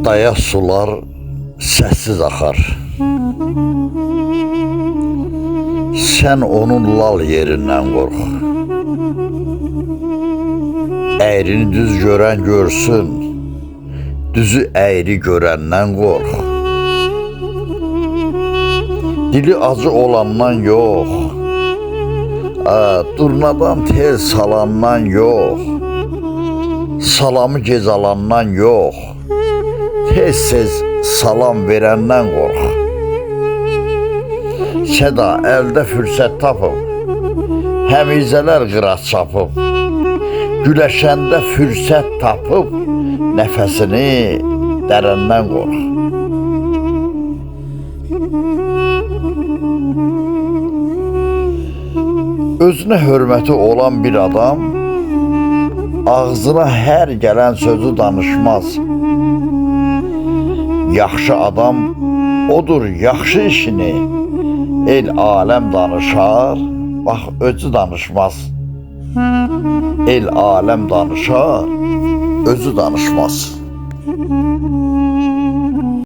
Dayaz sular səssiz axar. Sən onun lal yerindən qorx. Əyrini düz görən görsün, düzü əyri görəndən qorx. Dili acı olandan yox, durnadan tel salandan yox, salamı gec alandan yox, tez-tez salam verəndən qorx. Səda əldə fürsət tapıb, həmizələr qırat çapıb, güləşəndə fürsət tapıb, nəfəsini dərəndən qorx. Özünə hörməti olan bir adam ağzına hər gələn sözü danışmaz. Yaxşı adam odur yaxşı işini el aləm danışar, bax özü danışmaz. El aləm danışar, özü danışmaz.